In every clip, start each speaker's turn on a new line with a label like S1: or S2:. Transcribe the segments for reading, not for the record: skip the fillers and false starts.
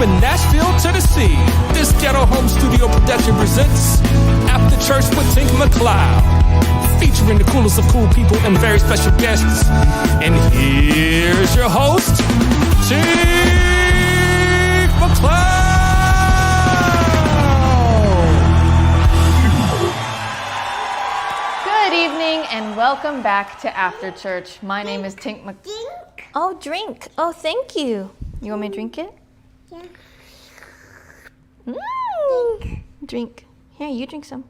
S1: from Nashville, Tennessee, this Ghetto Home Studio production presents After Church with Tink McLeod, featuring the coolest of cool people and very special guests. And here's your host, Tink McLeod.
S2: Good evening and welcome back to After Church. My name is Tink McLeod. Oh, drink. Oh, thank you. You want me to drink it?
S3: Yeah.
S2: Drink. Here, you drink some.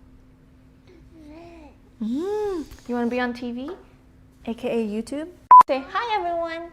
S2: You want to be on TV? AKA YouTube? Say hi, everyone.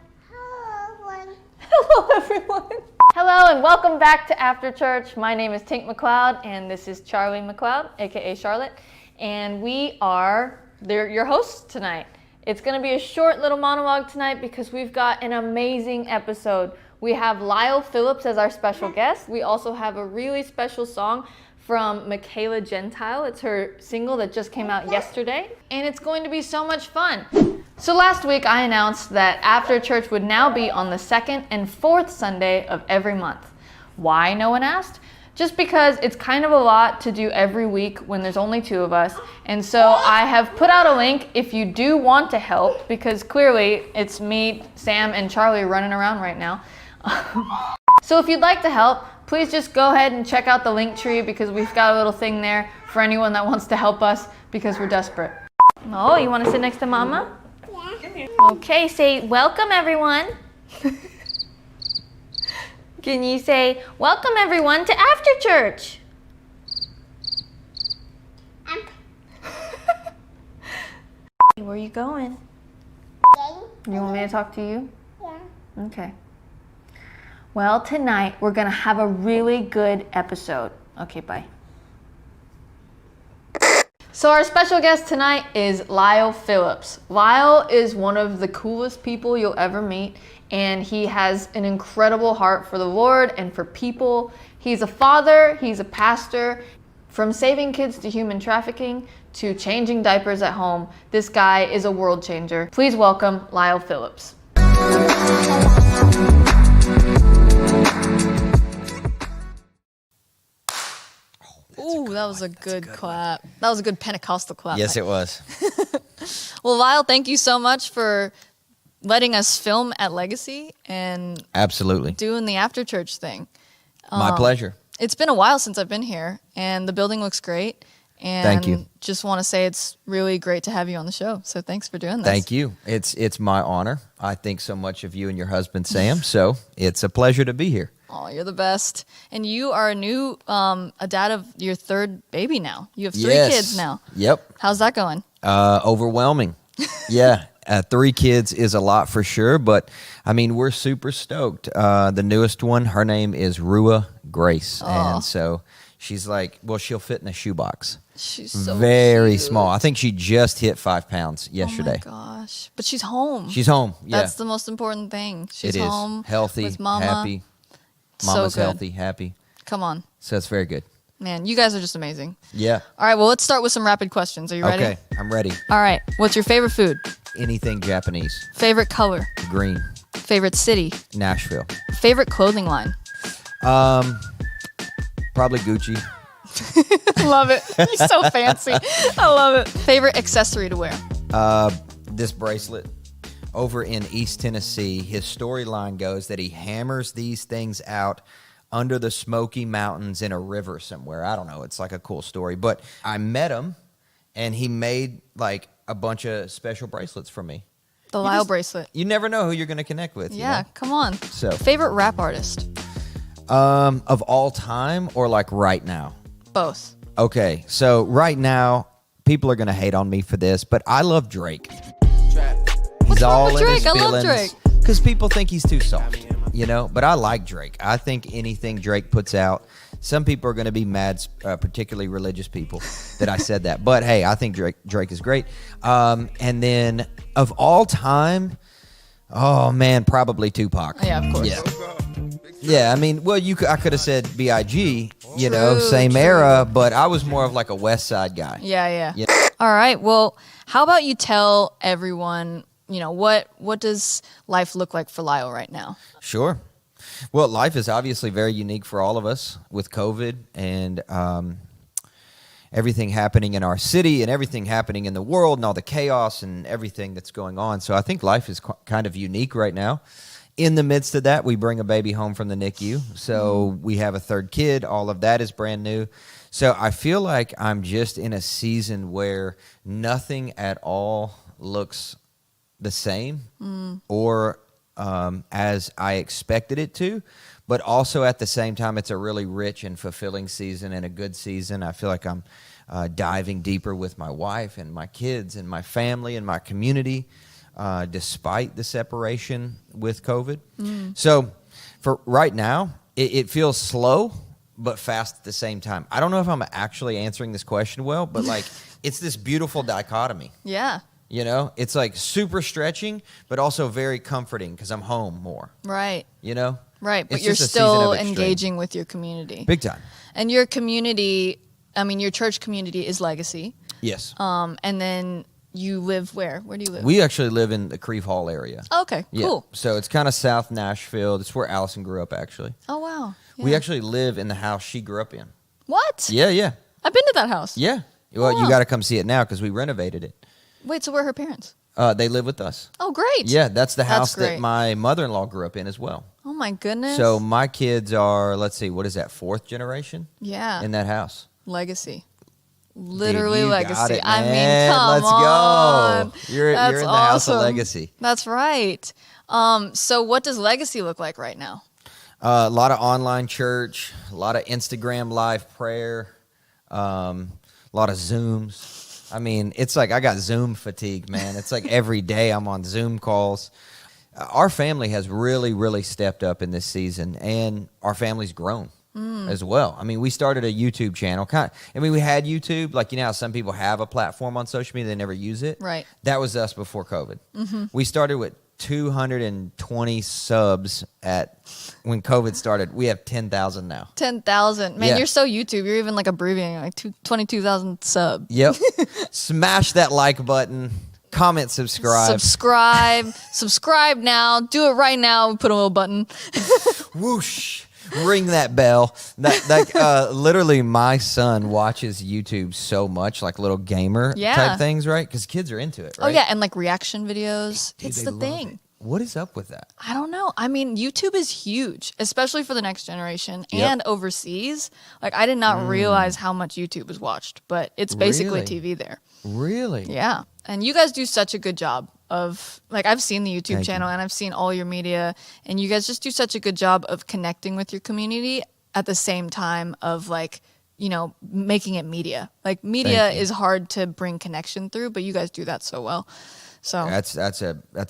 S2: Hello, everyone. Hello, and welcome back to After Church. My name is Tink McLeod, and this is Charlie McLeod, AKA Charlotte. And we are your hosts tonight. It's going to be a short little monologue tonight because we've got an amazing episode. We have Lyle Phillips as our special guest. We also have a really special song from Michaela Gentile. It's her single that just came out yesterday, and it's going to be so much fun. So last week I announced that After Church would now be on the second and fourth Sunday of every month. Why, no one asked? Just because it's kind of a lot to do every week when there's only two of us. And so I have put out a link if you do want to help, because clearly it's me, Sam, and Charlie running around right now. So if you'd like to help, please just go ahead and check out the link tree, because we've got a little thing there for anyone that wants to help us because we're desperate. Oh, you want to sit next to Mama?
S3: Yeah.
S2: Okay, say welcome everyone. Can you say, welcome everyone to After Church? Where are you going? You want me to talk to you?
S3: Yeah.
S2: Okay. Well, tonight we're going to have a really good episode. Okay, bye. So our special guest tonight is Lyle Phillips. Lyle is one of the coolest people you'll ever meet, and he has an incredible heart for the Lord and for people. He's a father, he's a pastor. From saving kids to human trafficking to changing diapers at home, this guy is a world changer. Please welcome Lyle Phillips. Ooh, that was a good clap. That was a good Pentecostal clap.
S4: Yes, it was.
S2: Well, Lyle, thank you so much for letting us film at Legacy and
S4: Absolutely.
S2: doing the After Church thing.
S4: My pleasure.
S2: It's been a while since I've been here, and the building looks great. And
S4: Thank you.
S2: Just want to say it's really great to have you on the show. So thanks for doing this.
S4: Thank you. It's my honor. I think so much of you and your husband, Sam, so it's a pleasure to be here.
S2: Oh, you're the best. And you are a dad of your third baby now. You have three kids now.
S4: Yep.
S2: How's that going?
S4: Overwhelming. Yeah. 3 kids is a lot for sure, but I mean, we're super stoked. The newest one, her name is Rua Grace. And so she's like, well, she'll fit in a shoebox.
S2: She's so
S4: very
S2: cute.
S4: small. I think she just hit 5 pounds yesterday.
S2: Oh my gosh. But she's home.
S4: She's home. Yeah.
S2: That's the most important thing. She's
S4: It is.
S2: home.
S4: Healthy,
S2: with Mama.
S4: happy.
S2: So
S4: Mama's
S2: good.
S4: healthy, happy.
S2: Come on.
S4: So it's very good.
S2: Man, you guys are just amazing.
S4: Yeah.
S2: All right, well, let's start with some rapid questions. Are you ready?
S4: Okay, I'm ready.
S2: All right. What's your favorite food?
S4: Anything Japanese.
S2: Favorite color?
S4: Green.
S2: Favorite city?
S4: Nashville.
S2: Favorite clothing line?
S4: Probably Gucci.
S2: Love it. You're so fancy. I love it. Favorite accessory to wear?
S4: This bracelet. Over in East Tennessee, his storyline goes that he hammers these things out under the Smoky Mountains in a river somewhere. I don't know. It's like a cool story. But I met him, and he made like a bunch of special bracelets for me.
S2: The Lyle bracelet.
S4: You never know who you're going to connect with.
S2: Yeah,
S4: you know?
S2: come on.
S4: So.
S2: Favorite rap artist?
S4: Of all time or like right now?
S2: Both.
S4: Okay, so right now, people are going to hate on me for this, but I love Drake.
S2: What's wrong with
S4: in his
S2: Drake? I love
S4: feelings
S2: Drake.
S4: because people think he's too soft, you know. But I like Drake. I think anything Drake puts out, some people are going to be mad, particularly religious people, that I said that. But hey, I think Drake is great. And then of all time, oh man, probably Tupac.
S2: Yeah, of course.
S4: Yeah. Yeah, I mean, well, I could have said B.I.G., you know,
S2: True,
S4: same
S2: true.
S4: era, but I was more of like a West Side guy.
S2: Yeah.
S4: Yeah.
S2: All right. Well, how about you tell everyone, you know, what does life look like for Lyle right now?
S4: Sure. Well, life is obviously very unique for all of us with COVID and everything happening in our city and everything happening in the world and all the chaos and everything that's going on. So I think life is kind of unique right now. In the midst of that, we bring a baby home from the NICU. So we have a third kid. All of that is brand new. So I feel like I'm just in a season where nothing at all looks the same or as I expected it to. But also at the same time, it's a really rich and fulfilling season and a good season. I feel like I'm diving deeper with my wife and my kids and my family and my community, despite the separation with COVID. So for right now, it feels slow but fast at the same time. I don't know if I'm actually answering this question well, but like it's this beautiful dichotomy.
S2: Yeah.
S4: You know, it's like super stretching, but also very comforting because I'm home more.
S2: Right.
S4: You know?
S2: Right, but
S4: It's
S2: you're
S4: just a season
S2: still
S4: of extreme.
S2: engaging with your community.
S4: Big time.
S2: And your community, I mean, your church community is Legacy.
S4: Yes.
S2: And then you live where? Where do you live?
S4: We actually live in the Creve Hall area.
S2: Oh, okay,
S4: Yeah.
S2: cool.
S4: So it's kind of South Nashville. That's where Allison grew up, actually.
S2: Oh, wow.
S4: We
S2: Yeah.
S4: actually live in the house she grew up in.
S2: What?
S4: Yeah, yeah.
S2: I've been to that house.
S4: Yeah. Well,
S2: wow.
S4: you got to come see it now because we renovated it.
S2: Wait, so where are her parents?
S4: They live with us.
S2: Oh, great.
S4: Yeah, that's the house that
S2: great.
S4: my mother-in-law grew up in as well.
S2: Oh, my goodness.
S4: So my kids are, let's see, what is that, fourth generation
S2: yeah.
S4: in that house?
S2: Legacy. Literally
S4: Dude, you
S2: Legacy.
S4: got it,
S2: I mean,
S4: man.
S2: come
S4: Let's
S2: on.
S4: go. You're
S2: That's
S4: in the house of
S2: awesome.
S4: Legacy.
S2: That's right. So what does Legacy look like right now?
S4: A lot of online church, a lot of Instagram live prayer, a lot of Zooms. I mean, it's like I got Zoom fatigue, man. It's like every day I'm on Zoom calls. Our family has really, really stepped up in this season, and our family's grown as well. I mean, we started a YouTube channel. We had YouTube. Like, you know how some people have a platform on social media, they never use it?
S2: Right.
S4: That was us before COVID. We started with 220 subs when COVID started. We have 10,000 now.
S2: 10,000. Man,
S4: Yeah.
S2: you're so YouTube. You're even like abbreviating, like 22,000 sub.
S4: Yep. Smash that like button. Comment, subscribe.
S2: Subscribe now. Do it right now. Put a little button.
S4: Whoosh. Ring that bell. Literally, my son watches YouTube so much, like little gamer
S2: Yeah.
S4: type things, right? Because kids are into it, right?
S2: Oh, yeah. And like reaction videos.
S4: Dude,
S2: it's
S4: they
S2: the
S4: love
S2: thing.
S4: it. What is up with that?
S2: I don't know. I mean, YouTube is huge, especially for the next generation
S4: Yep.
S2: and overseas. Like, I did not realize how much YouTube is watched, but it's basically
S4: Really?
S2: TV there.
S4: Really?
S2: Yeah. And you guys do such a good job of, like, I've seen the YouTube
S4: Thank
S2: channel
S4: you.
S2: and I've seen all your media, and you guys just do such a good job of connecting with your community at the same time of, like, you know, making it media. Like, media
S4: Thank you.
S2: is hard to bring connection through, but you guys do that so well. So
S4: That's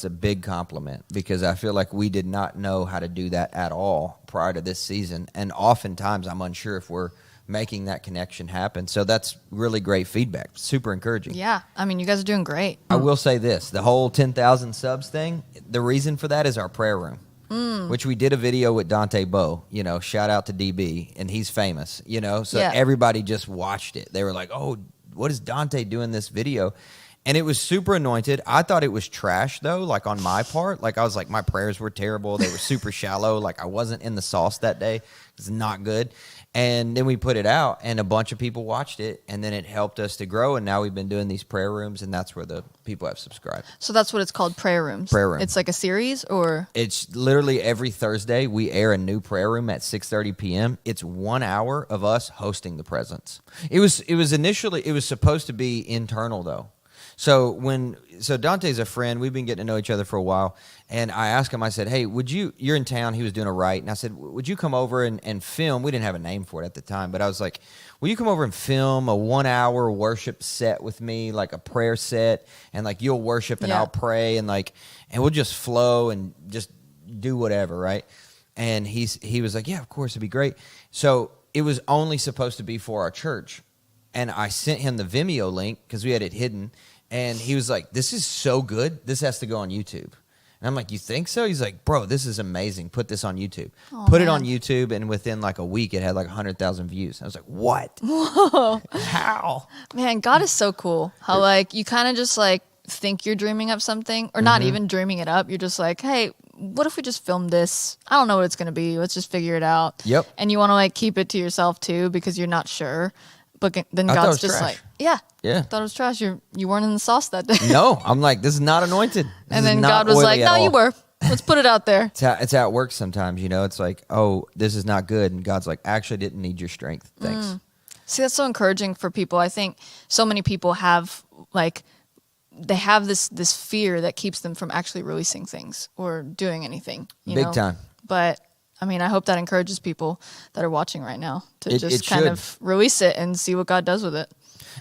S4: a big compliment because I feel like we did not know how to do that at all prior to this season, and oftentimes I'm unsure if we're making that connection happen. So that's really great feedback. Super encouraging.
S2: yeah, I mean, you guys are doing great.
S4: I will say this, the whole 10,000 subs thing, the reason for that is our prayer room, which we did a video with Dante Bowe, you know, shout out to DB, and he's famous, you know, so
S2: Yeah.
S4: everybody just watched it. They were like, oh, what is Dante doing this video? And it was super anointed. I thought it was trash, though, like on my part. Like, I was like, my prayers were terrible. They were super shallow. Like, I wasn't in the sauce that day. It's not good. And then we put it out, and a bunch of people watched it, and then it helped us to grow. And now we've been doing these prayer rooms, and that's where the people have subscribed.
S2: So that's what it's called, prayer rooms.
S4: Prayer room.
S2: It's like a series, or
S4: It's literally every Thursday we air a new prayer room at 6:30 p.m. It's 1 hour of us hosting the presence. It was initially supposed to be internal, though. So Dante's a friend. We've been getting to know each other for a while. And I asked him, I said, hey, you're in town. He was doing a write. And I said, would you come over and film? We didn't have a name for it at the time, but I was like, will you come over and film a 1 hour worship set with me, like a prayer set, and like you'll worship and
S2: Yeah.
S4: I'll pray and we'll just flow and just do whatever, right? And he was like, yeah, of course, it'd be great. So it was only supposed to be for our church. And I sent him the Vimeo link because we had it hidden. And he was like, this is so good. This has to go on YouTube. And I'm like, you think so? He's like, bro, this is amazing. Put this on YouTube. Put it on YouTube, and within like a week, it had like 100,000 views. I was like, what?
S2: whoa,
S4: How?
S2: man, God is so cool. How like you kind of just like think you're dreaming up something, or not even dreaming it up. You're just like, hey, what if we just filmed this? I don't know what it's going to be. Let's just figure it out.
S4: Yep.
S2: And you want to like keep it to yourself too because you're not sure. But then
S4: I thought it
S2: God's
S4: was
S2: just
S4: trash.
S2: like, yeah.
S4: Yeah.
S2: I thought it was trash. You weren't in the sauce that day.
S4: No, I'm like, this is not anointed. This
S2: And
S4: is
S2: then
S4: not
S2: God was
S4: oily
S2: like,
S4: at
S2: no,
S4: all.
S2: you were. Let's put it out there.
S4: It's how it works sometimes, you know. It's like, oh, this is not good. And God's like, actually didn't need your strength. Thanks.
S2: See, that's so encouraging for people. I think so many people have like they have this fear that keeps them from actually releasing things or doing anything. You
S4: Big
S2: know?
S4: time.
S2: But I mean, I hope that encourages people that are watching right now to
S4: It
S2: just kind
S4: should.
S2: of release it and see what God does with it.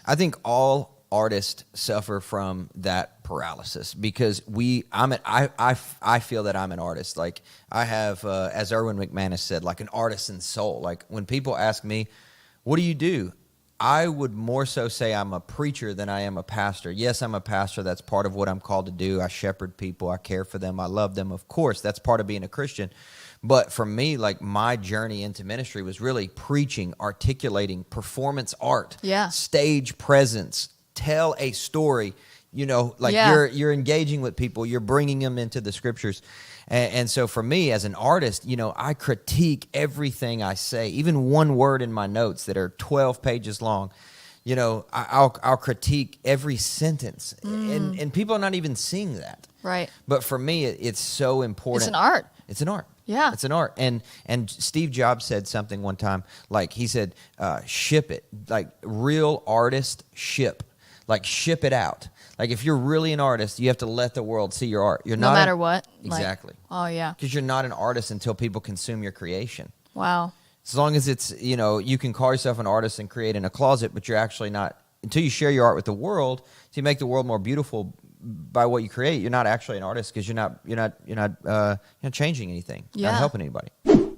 S4: I think all artists suffer from that paralysis because I feel that I'm an artist. Like I have, as Erwin McManus said, like an artisan soul. Like when people ask me, what do you do? I would more so say I'm a preacher than I am a pastor. Yes, I'm a pastor. That's part of what I'm called to do. I shepherd people. I care for them. I love them. Of course, that's part of being a Christian. But for me, like my journey into ministry was really preaching, articulating, performance art, stage presence, tell a story. You know, like you're engaging with people, you're bringing them into the scriptures. And so for me as an artist, you know, I critique everything I say, even one word in my notes that are 12 pages long. You know, I'll critique every sentence, and people are not even seeing that.
S2: Right.
S4: But for me, it's so important.
S2: It's an art.
S4: It's an art.
S2: Yeah.
S4: It's an art. And Steve Jobs said something one time, like he said, ship it. Like real artists ship. Like ship it out. Like if you're really an artist, you have to let the world see your art. You're
S2: no
S4: not
S2: matter what.
S4: Exactly.
S2: Like, oh, yeah.
S4: Because you're not an artist until people consume your creation.
S2: Wow.
S4: As long as it's, you know, you can call yourself an artist and create in a closet, but you're actually not, until you share your art with the world, so you make the world more beautiful by what you create, you're not actually an artist because you're not changing anything. You're not helping anybody.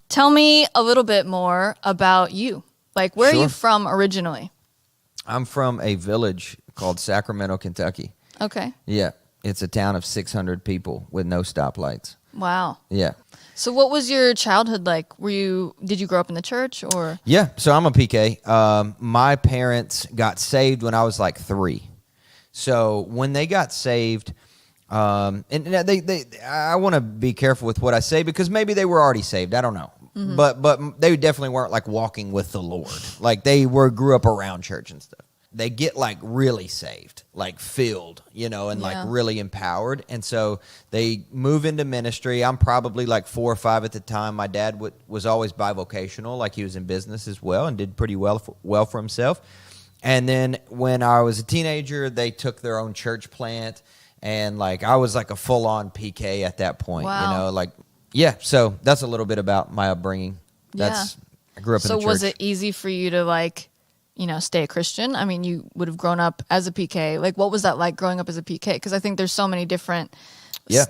S2: Tell me a little bit more about you. Like, where are
S4: Sure.
S2: you from originally?
S4: I'm from a village called Sacramento, Kentucky.
S2: Okay.
S4: Yeah. It's a town of 600 people with no stoplights.
S2: Wow.
S4: Yeah.
S2: So what was your childhood like? Did you grow up in the church or?
S4: Yeah. So I'm a PK. My parents got saved when I was like 3. So when they got saved, and I want to be careful with what I say because maybe they were already saved. I don't know. Mm-hmm. But they definitely weren't like walking with the Lord. Like they grew up around church and stuff. They get like really saved, like filled, you know, and like really empowered. And so they move into ministry. I'm probably like 4 or 5 at the time. My dad was always bivocational, like he was in business as well and did pretty well for himself. And then when I was a teenager, they took their own church plant. And like I was like a full-on PK at that point, you know, like, yeah. So that's a little bit about my upbringing. I grew up in the church.
S2: So was it easy for you to like, you know, stay a Christian? I mean, you would have grown up as a PK. Like, what was that like growing up as a PK? Because I think there's so many different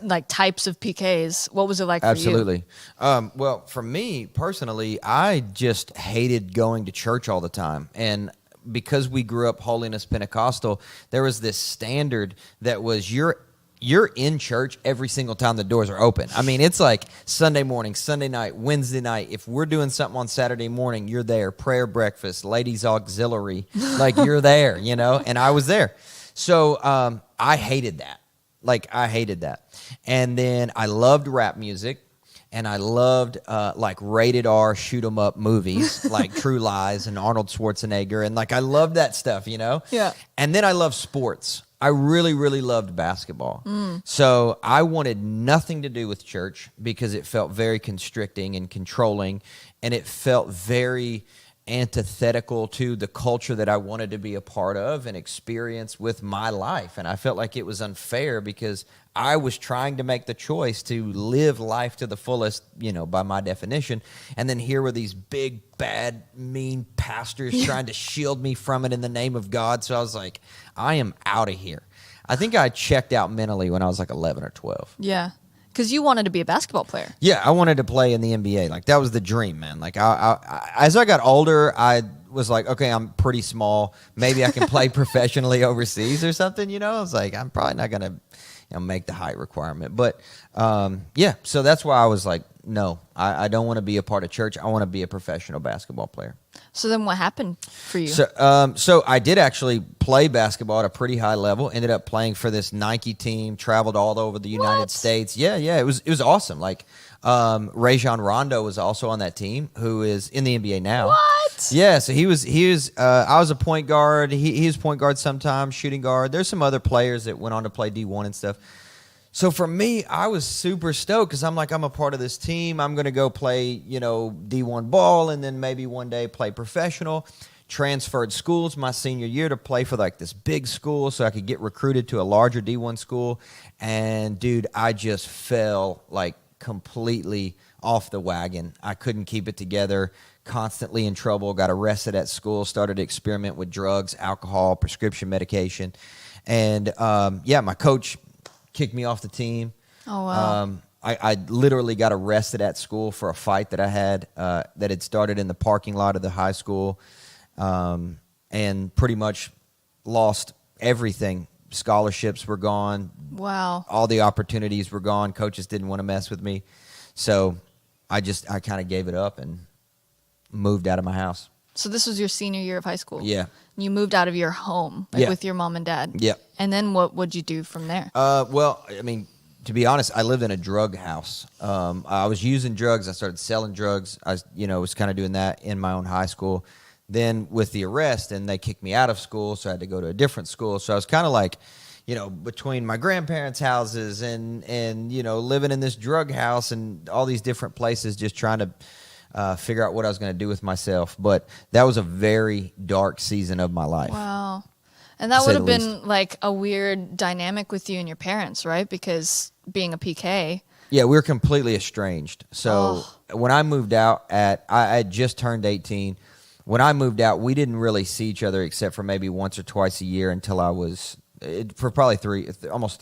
S2: like types of PKs. What was it like for you?
S4: Absolutely. Well, for me personally, I just hated going to church all the time. And because we grew up Holiness Pentecostal, there was this standard that was you're in church every single time the doors are open. I mean, it's like Sunday morning, Sunday night, Wednesday night. If we're doing something on Saturday morning, you're there. Prayer breakfast, ladies auxiliary, like you're there, you know, and I was there. So I hated that. Like I hated that. And then I loved rap music. And I loved like rated R shoot 'em up movies like True Lies and Arnold Schwarzenegger. And like I loved that stuff, you know?
S2: Yeah.
S4: And then I loved sports. I really, really loved basketball. So I wanted nothing to do with church because it felt very constricting and controlling. And it felt very antithetical to the culture that I wanted to be a part of and experience with my life. And I felt like it was unfair because I was trying to make the choice to live life to the fullest, you know, by my definition. And then here were these big, bad, mean pastors trying to shield me from it in the name of God. So I was like, I am out of here. I think I checked out mentally when I was like 11 or 12.
S2: Yeah. Because you wanted to be a basketball player.
S4: Yeah, I wanted to play in the NBA. Like, that was the dream, man. Like, I as I got older, I was like, okay, I'm pretty small. Maybe I can play professionally overseas or something, you know? I was like, I'm probably not going to make the height requirement. But, yeah, so that's why I was like, no, I don't want to be a part of church. I want to be a professional basketball player.
S2: So then what happened for you?
S4: So I did actually play basketball at a pretty high level. Ended up playing for this Nike team. Traveled all over the United States. Yeah. It was awesome. Like Rajon Rondo was also on that team, who is in the NBA now.
S2: What?
S4: Yeah. So he was. I was a point guard. He was point guard sometimes, shooting guard. There's some other players that went on to play D1 and stuff. So for me, I was super stoked because I'm like, I'm a part of this team. I'm going to go play, D1 ball and then maybe one day play professional. Transferred schools my senior year to play for like this big school so I could get recruited to a larger D1 school. And dude, I just fell like completely off the wagon. I couldn't keep it together, constantly in trouble, got arrested at school, started to experiment with drugs, alcohol, prescription medication. And my coach kicked me off the team.
S2: Oh, wow.
S4: I literally got arrested at school for a fight that I had that had started in the parking lot of the high school, and pretty much lost everything. Scholarships were gone.
S2: Wow.
S4: All the opportunities were gone. Coaches didn't want to mess with me. So I kind of gave it up and moved out of my house.
S2: So this was your senior year of high school?
S4: Yeah.
S2: You moved out of your home with your mom and dad?
S4: Yeah.
S2: And then what would you do from there?
S4: Well, I mean, to be honest, I lived in a drug house. I was using drugs. I started selling drugs. I was kind of doing that in my own high school. Then with the arrest, and they kicked me out of school, so I had to go to a different school. So I was kind of like, between my grandparents' houses and living in this drug house and all these different places, just trying to figure out what I was going to do with myself. But that was a very dark season of my life.
S2: Wow. And that would have been like a weird dynamic with you and your parents, right? Because being a PK.
S4: Yeah, we were completely estranged. So when I moved out I had just turned 18. When I moved out, we didn't really see each other except for maybe once or twice a year until I was, for probably almost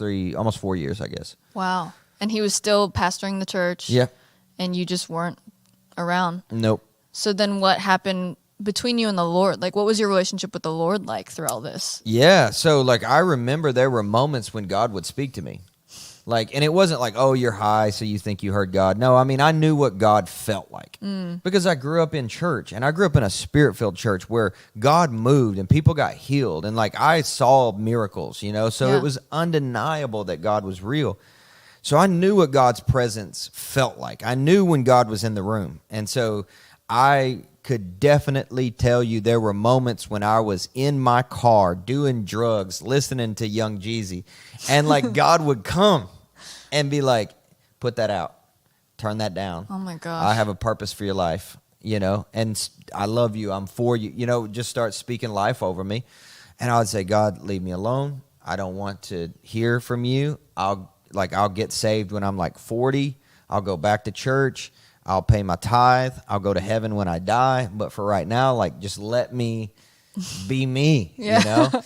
S4: 4 years, I guess.
S2: Wow. And he was still pastoring the church.
S4: Yeah.
S2: And you just weren't around.
S4: Nope.
S2: So then what happened between you and the Lord? Like, what was your relationship with the Lord like through all this?
S4: Yeah. So, like, I remember there were moments when God would speak to me. Like, and it wasn't like, oh, you're high, so you think you heard God. No, I mean, I knew what God felt like because I grew up in church, and I grew up in a spirit-filled church where God moved and people got healed. And, like, I saw miracles, so it was undeniable that God was real. So I knew what God's presence felt like. I knew when God was in the room. And so I could definitely tell you there were moments when I was in my car doing drugs, listening to Young Jeezy, and like God would come and be like, put that out, turn that down.
S2: Oh my gosh.
S4: I have a purpose for your life, and I love you. I'm for you, just start speaking life over me. And I would say, God, leave me alone. I don't want to hear from you. I'll get saved when I'm like 40. I'll go back to church. I'll pay my tithe. I'll go to heaven when I die. But for right now, like, just let me be me,
S2: You got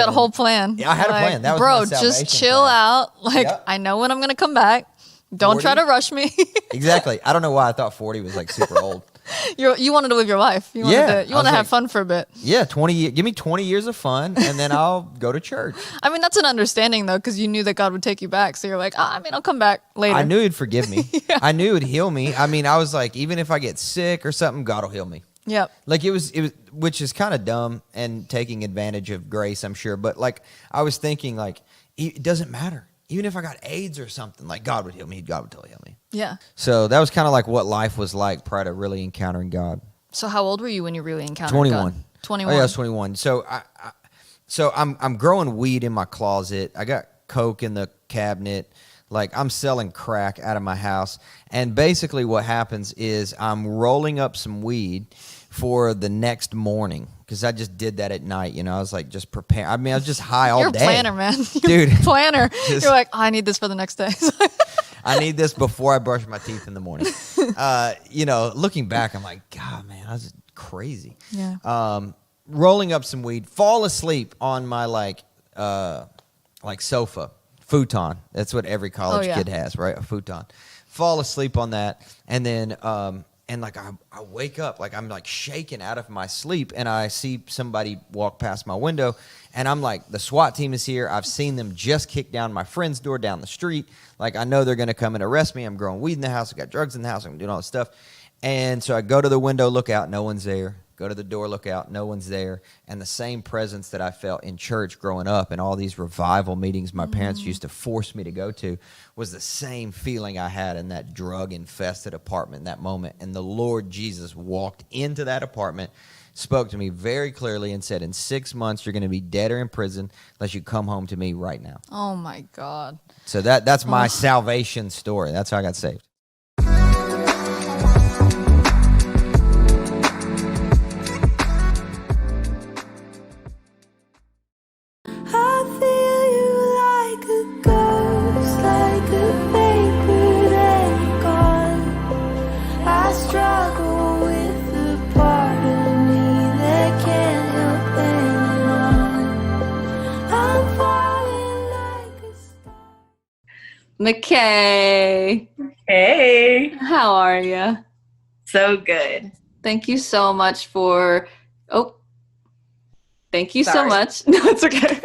S2: a whole plan.
S4: Yeah, I had a plan. That was
S2: bro,
S4: my salvation
S2: just chill
S4: plan.
S2: out. Like,
S4: Yep.
S2: I know when I'm going to come back. Don't
S4: 40?
S2: try to rush me.
S4: Exactly. I don't know why I thought 40 was like super old.
S2: You wanted to live your life. You wanted to have fun for a bit.
S4: Yeah, 20. Give me 20 years of fun, and then I'll go to church.
S2: I mean, that's an understanding, though, because you knew that God would take you back. So you're like, I'll come back later.
S4: I knew he'd forgive me. I knew he'd heal me. I mean, I was like, even if I get sick or something, God will heal me.
S2: Yep.
S4: Like it was, which is kind of dumb and taking advantage of grace, I'm sure. But like, I was thinking, like, it doesn't matter. Even if I got AIDS or something, like God would heal me. God would totally heal me.
S2: Yeah.
S4: So that was kind of like what life was like prior to really encountering God.
S2: So how old were you when you really encountered
S4: 21.
S2: God? 21.
S4: Oh yeah, I was 21. So I'm growing weed in my closet. I got coke in the cabinet. Like I'm selling crack out of my house. And basically what happens is I'm rolling up some weed for the next morning because I just did that at night. I was like just preparing. I mean, I was just high all
S2: You're
S4: day.
S2: You're a planner, man.
S4: Dude.
S2: Planner. You're like, I need this for the next day.
S4: I need this before I brush my teeth in the morning. Looking back, I'm like, God, man, I was crazy.
S2: Yeah.
S4: Rolling up some weed, fall asleep on my sofa, futon. That's what every college kid has, right? A futon. Fall asleep on that, and then And like I wake up, like I'm like shaking out of my sleep, and I see somebody walk past my window, and I'm like, the SWAT team is here. I've seen them just kick down my friend's door down the street. Like, I know they're going to come and arrest me. I'm growing weed in the house. I got drugs in the house. I'm doing all this stuff. And so I go to the window, look out, no one's there. Go to the door, look out, no one's there. And the same presence that I felt in church growing up and all these revival meetings my parents used to force me to go to was the same feeling I had in that drug-infested apartment in that moment. And the Lord Jesus walked into that apartment, spoke to me very clearly and said, in 6 months, you're going to be dead or in prison unless you come home to me right now.
S2: Oh, my God.
S4: So that's my salvation story. That's how I got saved.
S2: McKay,
S3: Hey,
S2: how are you?
S3: so good.
S2: Thank you so much for. Thank you so
S3: Sorry.
S2: much. No, it's okay.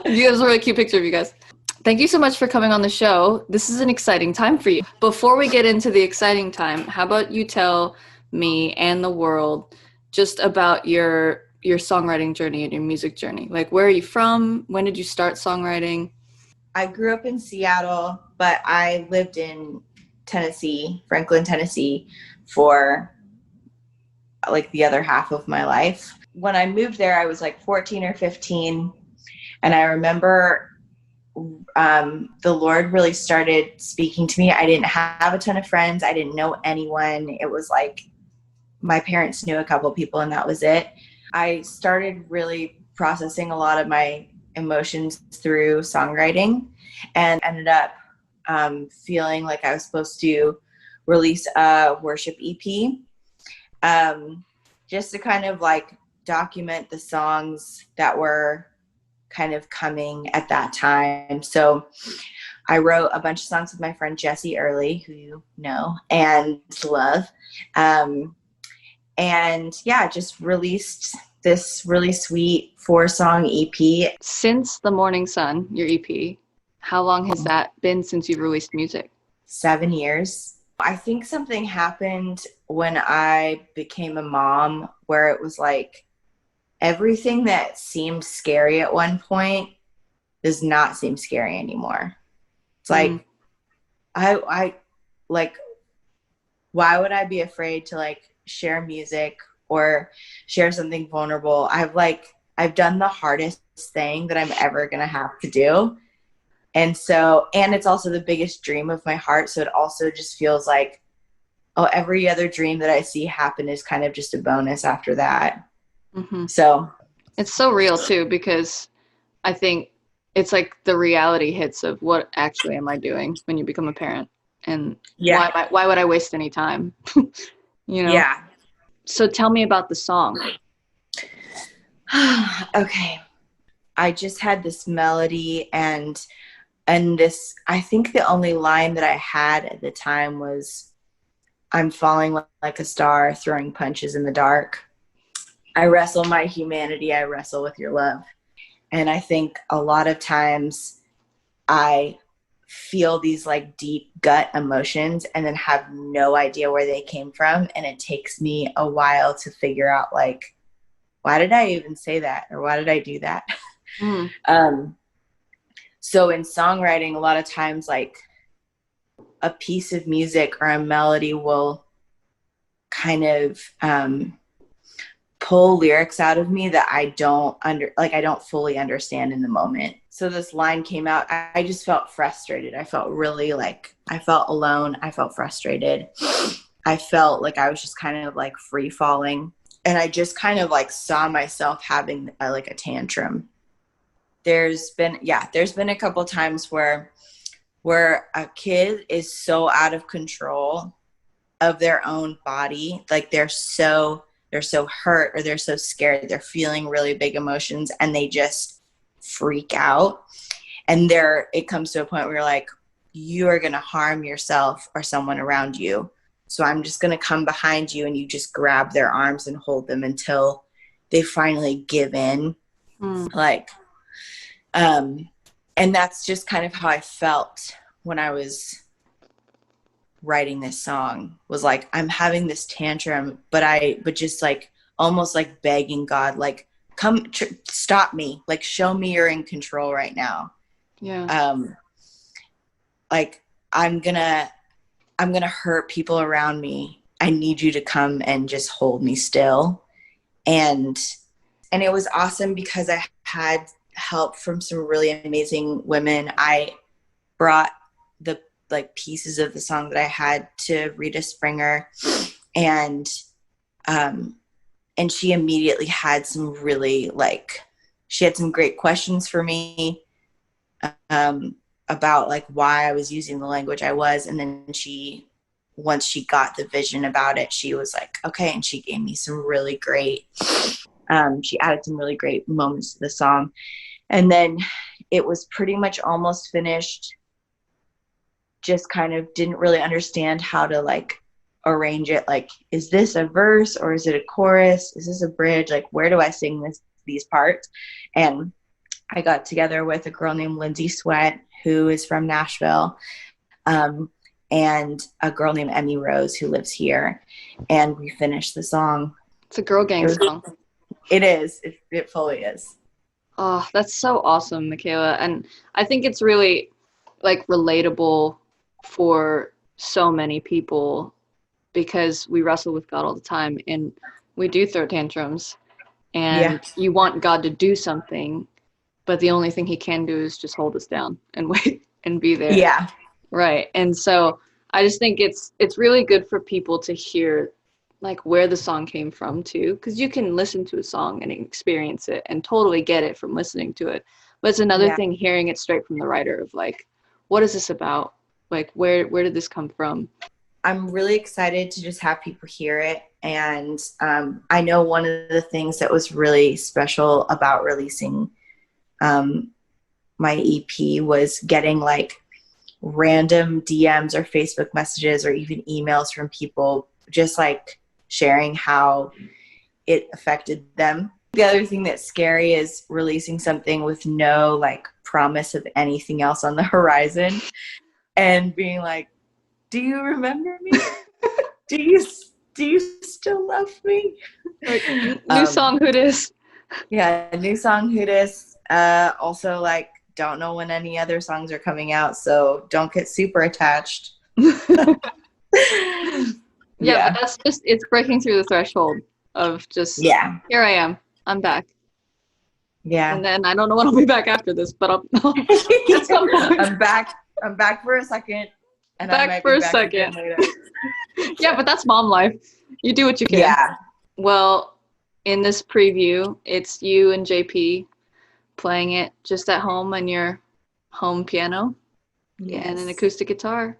S2: You guys are a really cute picture of you guys. Thank you so much for coming on the show. This is an exciting time for you. Before we get into the exciting time, how about you tell me and the world just about your songwriting journey and your music journey? Like, where are you from? When did you start songwriting?
S3: I grew up in Seattle, but I lived in Tennessee, Franklin, Tennessee, for like the other half of my life. When I moved there, I was like 14 or 15. And I remember the Lord really started speaking to me. I didn't have a ton of friends. I didn't know anyone. It was like my parents knew a couple people and that was it. I started really processing a lot of my emotions through songwriting and ended up feeling like I was supposed to release a worship EP just to kind of like document the songs that were kind of coming at that time. So I wrote a bunch of songs with my friend Jessie Early, who you know and love. And yeah, just released this really sweet 4-song EP.
S2: Since The Morning Sun, your EP, how long has that been since you've released music?
S3: 7 years. I think something happened when I became a mom where it was like everything that seemed scary at one point does not seem scary anymore. It's like, I like, why would I be afraid to like share music or share something vulnerable? I've done the hardest thing that I'm ever going to have to do. And it's also the biggest dream of my heart. So it also just feels like, oh, every other dream that I see happen is kind of just a bonus after that.
S2: Mm-hmm.
S3: So
S2: it's so real too, because I think it's like the reality hits of what actually am I doing when you become a parent, and why would I waste any time? You know?
S3: Yeah.
S2: So tell me about the song.
S3: Okay. I just had this melody and this, I think the only line that I had at the time was, I'm falling like a star, throwing punches in the dark. I wrestle my humanity, I wrestle with your love. And I think a lot of times I feel these like deep gut emotions and then have no idea where they came from. And it takes me a while to figure out like, why did I even say that? Or why did I do that? So in songwriting, a lot of times like a piece of music or a melody will kind of pull lyrics out of me that I don't fully understand in the moment. So this line came out. I just felt frustrated. I felt really like I felt alone. I felt frustrated. I felt like I was just kind of like free falling. And I just kind of like saw myself having a tantrum. There's been a couple times where a kid is so out of control of their own body. Like they're so hurt or they're so scared. They're feeling really big emotions and they just freak out. And it comes to a point where you're like, you are going to harm yourself or someone around you So I'm just going to come behind you, and you just grab their arms and hold them until they finally give in. Like, and that's just kind of how I felt when I was writing this song, was like, I'm having this tantrum, but just like almost like begging God, like, come stop me, like, show me you're in control right now.
S2: Yeah.
S3: Like, I'm gonna hurt people around me. I need you to come and just hold me still. And it was awesome because I had help from some really amazing women. I brought the like pieces of the song that I had to Rita Springer, and she immediately had some really she had some great questions for me about like why I was using the language I was. And then once she got the vision about it, she was like, okay. And she gave me some really great, she added some really great moments to the song. And then it was pretty much almost finished. Just kind of didn't really understand how to like arrange it. Like, is this a verse or is it a chorus? Is this a bridge? Like, where do I sing these parts? And I got together with a girl named Lindsay Sweat, who is from Nashville, and a girl named Emmy Rose, who lives here. And we finished the song.
S2: It's a girl gang song.
S3: It is. It fully is.
S2: Oh, that's so awesome, Michaela. And I think it's really like relatable for so many people, because we wrestle with God all the time and we do throw tantrums, and you want God to do something, but the only thing he can do is just hold us down and wait and be there.
S3: Yeah.
S2: Right. And so I just think it's really good for people to hear like where the song came from too, because you can listen to a song and experience it and totally get it from listening to it. But it's another thing hearing it straight from the writer of like, what is this about? Like, where did this come from?
S3: I'm really excited to just have people hear it. And I know one of the things that was really special about releasing my EP was getting like random DMs or Facebook messages or even emails from people just like sharing how it affected them. The other thing that's scary is releasing something with no like promise of anything else on the horizon and being like, do you remember me? do you still love me?
S2: Like, new song, who dis?
S3: Yeah, new song, who dis? Also, like, don't know when any other songs are coming out, so don't get super attached.
S2: But that's just, it's breaking through the threshold of just, here I am, I'm back.
S3: Yeah.
S2: And then I don't know when I'll be back after this, but I'll at some point.
S3: I'm back for a second. And
S2: back
S3: I might
S2: for
S3: be
S2: a
S3: back
S2: second.
S3: Later.
S2: Yeah, but that's mom life. You do what you can.
S3: Yeah.
S2: Well, in this preview, it's you and JP playing it just at home on your home piano and an acoustic guitar.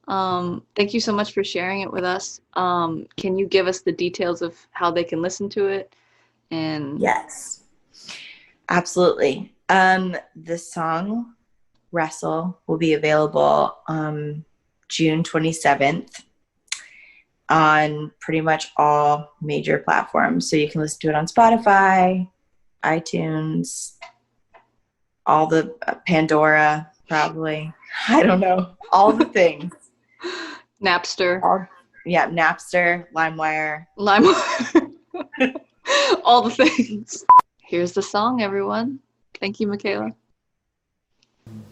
S2: Thank you so much for sharing it with us. Can you give us the details of how they can listen to it? And
S3: yes, absolutely. The song Wrestle will be available June 27th on pretty much all major platforms. So you can listen to it on Spotify, iTunes, all the Pandora, probably. I don't know. All the things.
S2: Napster.
S3: Napster, LimeWire.
S2: All the things. Here's the song, everyone. Thank you, Michaela.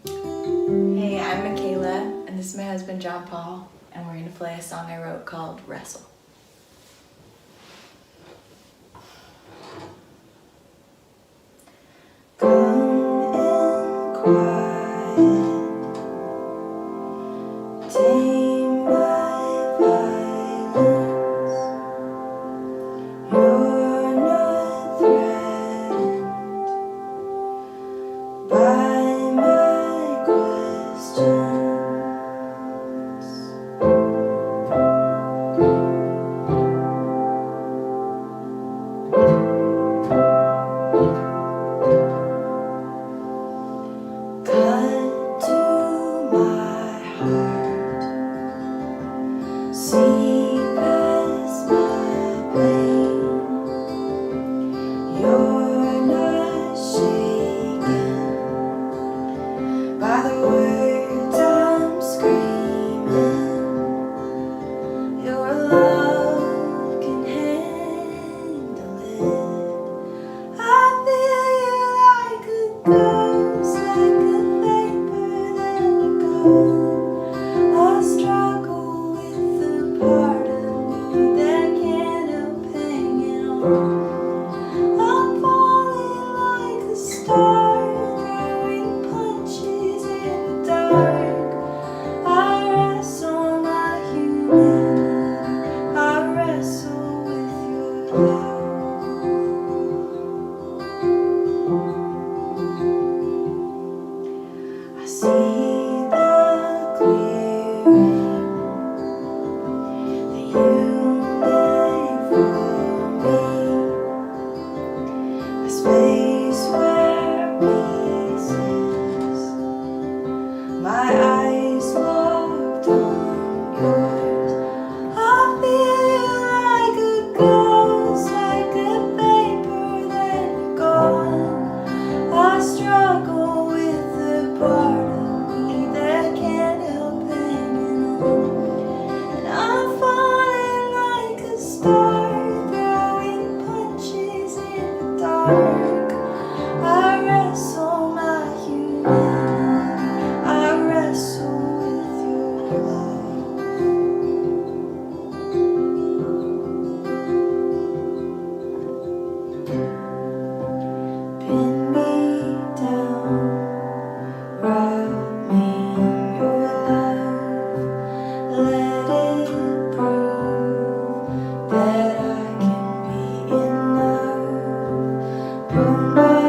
S5: Hey, I'm Michaela, and this is my husband, John Paul, and we're going to play a song I wrote called Wrestle. Come in quiet, tame my violence. You're not threatened by my questions. Cut to my heart, see the words I'm screaming, your love can handle it. I feel you like a ghost, like a vapor that will go. I struggle with the part of me that can't help hanging on. I'm falling like a star, throwing punches in the dark. I wrestle my humanity, I wrestle with your love. I see the clearing that you made for me, a space where peace is. My eyes locked on yours. I feel you like a ghost, like a vapor then gone. I struggle with the part of me that can't help hanging on. And I'm falling like a star, throwing punches in the dark. I wrestle my humanity, I wrestle with your love. Pin me down, wrap me in your love. Let it prove that I can be enough. Put my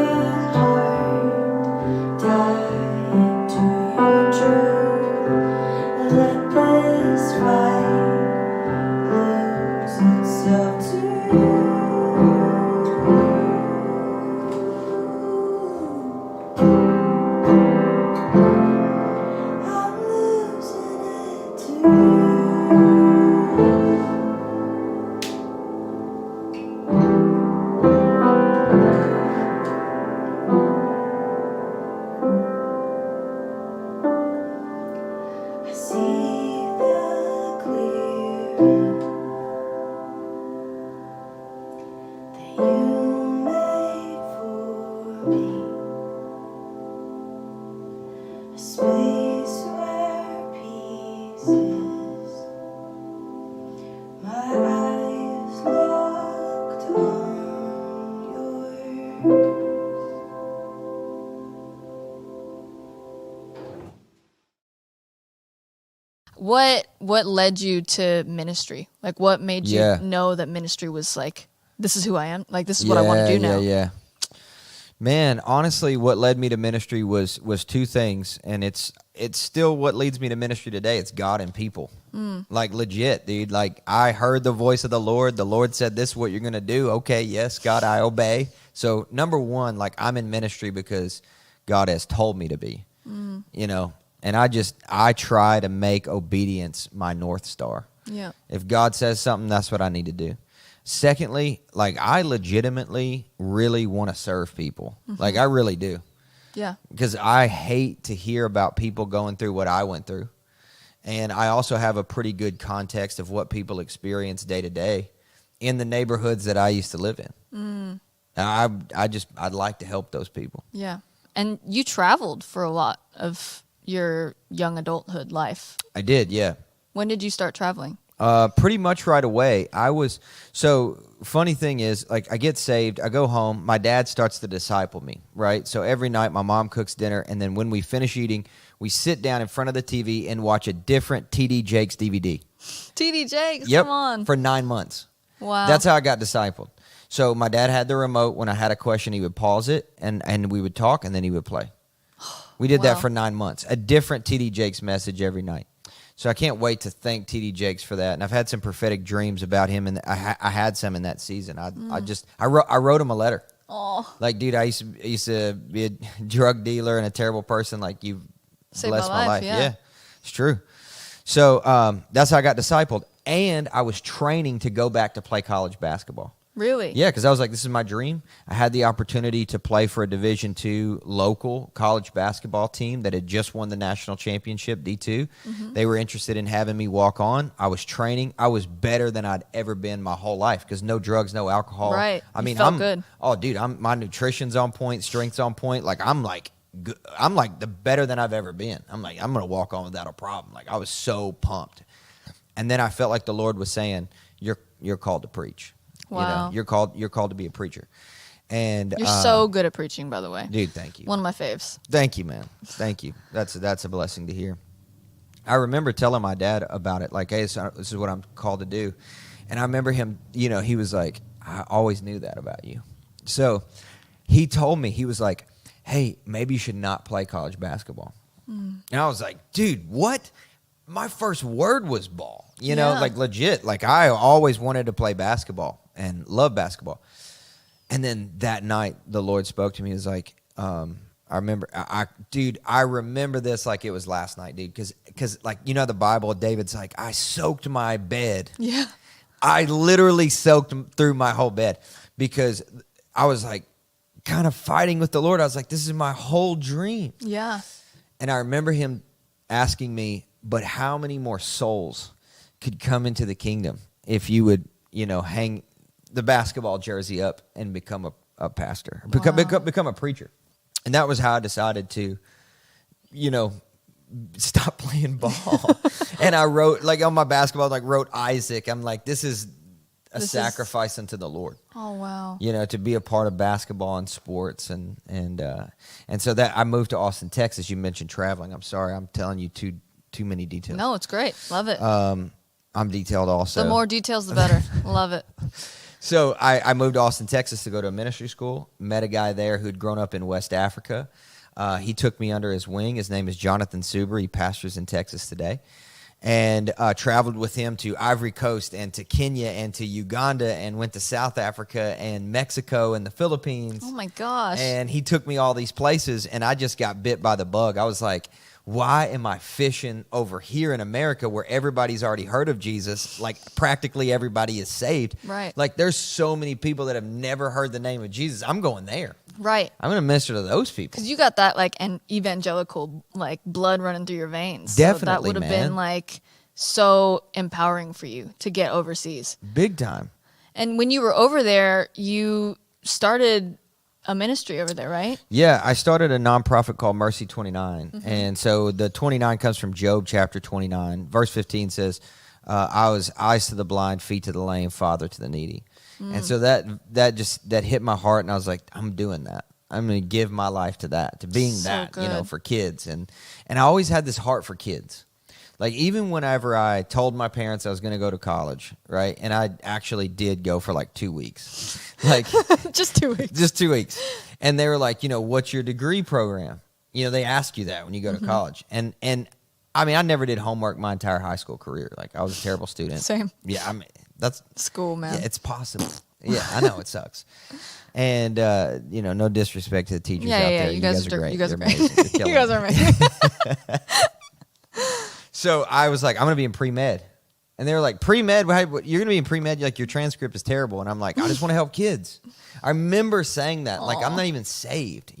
S5: heart tight to your truth. Let this fight lose itself to you. I'm losing it to you. I see the clearing that you made for me, a space where peace is. My eyes locked on yours.
S2: What led you to ministry? Like, what made you
S4: Yeah.
S2: know that ministry was like, this is who I am? Like, this is what I want to do now?
S4: Yeah. Man, honestly, what led me to ministry was two things, and it's still what leads me to ministry today. It's God and people. Like, legit, dude. Like, I heard the voice of the Lord. The Lord said, this is what you're going to do. Okay, yes, God, I obey. So, number one, like, I'm in ministry because God has told me to be, you know. And I try to make obedience my North Star.
S2: Yeah.
S4: If God says something, that's what I need to do. Secondly, like, I legitimately really want to serve people. Like, I really do.
S2: Yeah.
S4: Because I hate to hear about people going through what I went through. And I also have a pretty good context of what people experience day to day in the neighborhoods that I used to live in. And I'd like to help those people.
S2: Yeah. And you traveled for a lot of your young adulthood life.
S4: I did, yeah.
S2: When did you start traveling?
S4: Pretty much right away. So funny thing is, like, I get saved, I go home, my dad starts to disciple me, right? So every night my mom cooks dinner, and then when we finish eating, we sit down in front of the TV and watch a different TD Jakes DVD.
S2: TD Jakes,
S4: Yep,
S2: come on.
S4: for 9 months.
S2: Wow.
S4: That's how I got discipled. So my dad had the remote. When I had a question, he would pause it, and we would talk, and then he would play. We did that
S2: Wow.
S4: for 9 months. A different TD Jakes message every night. So I can't wait to thank TD Jakes for that. And I've had some prophetic dreams about him, and I had some in that season. I wrote him a letter.
S2: Oh,
S4: Like, dude, I used to be a drug dealer and a terrible person. Like, you
S2: Saved
S4: blessed
S2: my
S4: my
S2: life,
S4: life.
S2: yeah.
S4: It's true. So that's how I got discipled. And I was training to go back to play college basketball.
S2: Really?
S4: Yeah, because I was like, this is my dream. I had the opportunity to play for a Division II local college basketball team that had just won the national championship, D2. They were interested in having me walk on. I was training. I was better than I'd ever been my whole life because no drugs, no alcohol.
S2: Right.
S4: I mean,
S2: felt
S4: I'm
S2: good.
S4: Oh, dude, my nutrition's on point, strength's on point. Like I'm like the better than I've ever been. I'm like, I'm gonna walk on without a problem. Like I was so pumped. And then I felt like the Lord was saying, you're called to preach.
S2: Wow.
S4: You're called to be a preacher. And
S2: You're so good at preaching, by the way.
S4: dude, thank you.
S2: One of my faves.
S4: Thank you, man. Thank you. That's a blessing to hear. I remember telling my dad about it, like, hey, this is what I'm called to do. And I remember him, he was like, I always knew that about you. So he told me, he was like, hey, maybe you should not play college basketball. And I was like, dude, what? My first word was ball, like legit. Like I always wanted to play basketball and love basketball. And then that night the Lord spoke to me. He was like, I remember, I remember this like it was last night, dude. Cause like, the Bible, David's like, I soaked my bed.
S2: Yeah.
S4: I literally soaked through my whole bed because I was like kind of fighting with the Lord. I was like, this is my whole dream.
S2: Yeah.
S4: And I remember him asking me, but how many more souls could come into the kingdom if you would, hang the basketball jersey up and become a pastor, become a preacher? And that was how I decided to, stop playing ball. And I wrote, like on my basketball, like wrote Isaac. I'm like, this is a sacrifice unto the Lord.
S2: Oh, wow.
S4: To be a part of basketball and sports. And so that I moved to Austin, Texas. You mentioned traveling. I'm sorry. I'm telling you too many details.
S2: No, it's great. Love it.
S4: I'm detailed also.
S2: The more details, the better. Love it.
S4: So I moved to Austin, Texas to go to a ministry school. Met a guy there who'd grown up in West Africa. He took me under his wing. His name is Jonathan Suber. He pastors in Texas today. And traveled with him to Ivory Coast and to Kenya and to Uganda and went to South Africa and Mexico and the Philippines.
S2: Oh, my gosh.
S4: And he took me all these places, and I just got bit by the bug. I was like, why am I fishing over here in America where everybody's already heard of Jesus? Like practically everybody is saved.
S2: Right.
S4: Like there's so many people that have never heard the name of Jesus. I'm going there.
S2: Right.
S4: I'm going to minister to those people.
S2: Because you got that like an evangelical like blood running through your veins.
S4: Definitely,
S2: so that would have been like so empowering for you to get overseas.
S4: Big time.
S2: And when you were over there, you started a ministry over there, right?
S4: Yeah, I started a nonprofit called Mercy 29. And so the 29 comes from Job chapter 29. Verse 15 says, I was eyes to the blind, feet to the lame, father to the needy. And so that hit my heart, and I was like, I'm doing that. I'm going to give my life to that, to being
S2: So
S4: that,
S2: good.
S4: for kids. And I always had this heart for kids. Like even whenever I told my parents I was going to go to college, right? And I actually did go for like 2 weeks. Like
S2: Just 2 weeks.
S4: just 2 weeks. And they were like, what's your degree program? They ask you that when you go to college. And I mean, I never did homework my entire high school career. Like I was a terrible student.
S2: Same.
S4: Yeah, I mean, that's
S2: School, man.
S4: yeah, it's possible. Yeah, I know it sucks. And no disrespect to the teachers out there.
S2: You guys are
S4: great.
S2: You guys
S4: You're
S2: are great.
S4: amazing. You're killing
S2: You guys
S4: it.
S2: are amazing.
S4: So I was like, I'm going to be in pre-med. And they were like, pre-med? You're going to be in pre-med? Like, your transcript is terrible. And I'm like, I just want to help kids. I remember saying that. Like, I'm not even saved,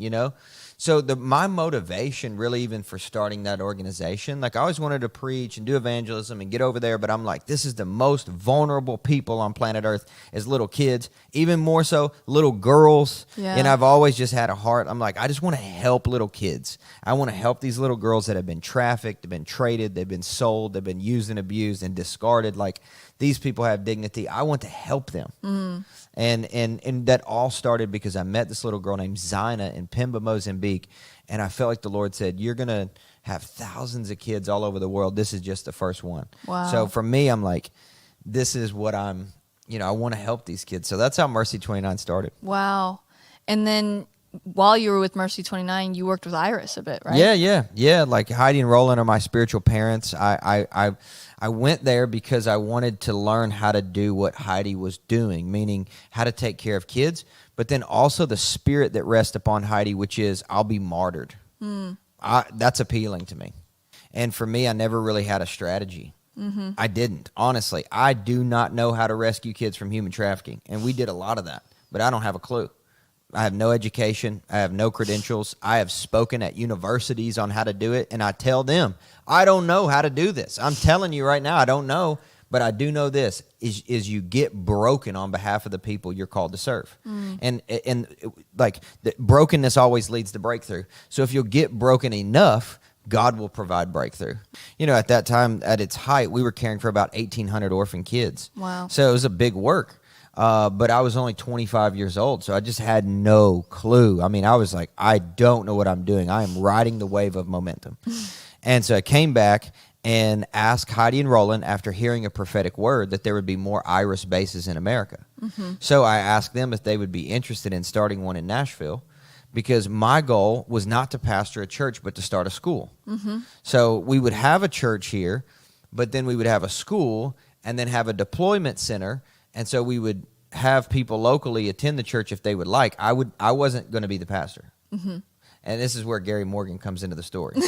S4: So my motivation really even for starting that organization, like I always wanted to preach and do evangelism and get over there. But I'm like, this is the most vulnerable people on planet Earth is little kids, even more so little girls.
S2: Yeah.
S4: And I've always just had a heart. I'm like, I just want to help little kids. I want to help these little girls that have been trafficked, they've been traded, they've been sold, they've been used and abused and discarded. Like these people have dignity. I want to help them. And that all started because I met this little girl named Zina in Pemba, Mozambique. And I felt like the Lord said, you're going to have thousands of kids all over the world. This is just the first one.
S2: Wow.
S4: So for me, I'm like, this is what I want to help these kids. So that's how Mercy 29 started.
S2: Wow. And then while you were with Mercy 29, you worked with Iris a bit, right?
S4: Yeah. Like Heidi and Roland are my spiritual parents. I went there because I wanted to learn how to do what Heidi was doing, meaning how to take care of kids, but then also the spirit that rests upon Heidi, which is I'll be martyred. That's appealing to me. And for me, I never really had a strategy. I didn't. Honestly, I do not know how to rescue kids from human trafficking. And we did a lot of that, but I don't have a clue. I have no education. I have no credentials. I have spoken at universities on how to do it, and I tell them, I don't know how to do this. I'm telling you right now, I don't know, but I do know this, is you get broken on behalf of the people you're called to serve. And like, the brokenness always leads to breakthrough. So if you'll get broken enough, God will provide breakthrough. You know, at that time, at its height, we were caring for about 1,800 orphan kids.
S2: Wow.
S4: So it was a big work. But I was only 25 years old, so I just had no clue. I mean, I was like, I don't know what I'm doing. I am riding the wave of momentum. And so I came back and asked Heidi and Roland, after hearing a prophetic word, that there would be more Iris bases in America. So I asked them if they would be interested in starting one in Nashville, because my goal was not to pastor a church, but to start a school. So we would have a church here, but then we would have a school and then have a deployment center. And so we would have people locally attend the church if they would like. I wasn't going to be the pastor. And this is where Gary Morgan comes into the story.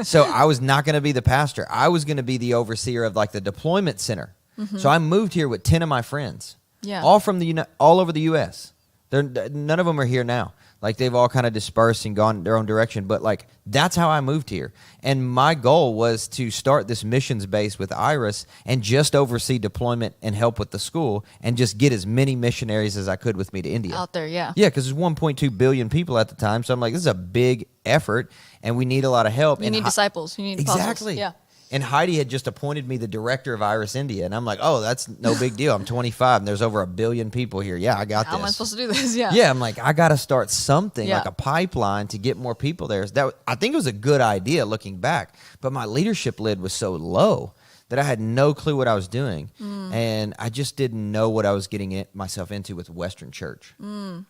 S4: So I was not going to be the pastor. I was going to be the overseer of like the deployment center. So I moved here with 10 of my friends, all from all over the U.S. None of them are here now. Like, they've all kind of dispersed and gone their own direction. But, like, that's how I moved here. And my goal was to start this missions base with Iris and just oversee deployment and help with the school and just get as many missionaries as I could with me to India.
S2: Out there, yeah.
S4: Yeah, because there's 1.2 billion people at the time. So I'm like, this is a big effort, and we need a lot of help.
S2: You need disciples. You need apostles.
S4: Exactly.
S2: Yeah.
S4: And Heidi had just appointed me the director of Iris India. And I'm like, oh, that's no big deal. I'm 25 and there's over 1 billion people here. Yeah, I got this.
S2: How am I supposed to do this? Yeah.
S4: Yeah, I'm like, I got to start something, like a pipeline to get more people there. I think it was a good idea looking back. But my leadership lid was so low that I had no clue what I was doing. And I just didn't know what I was getting myself into with Western Church.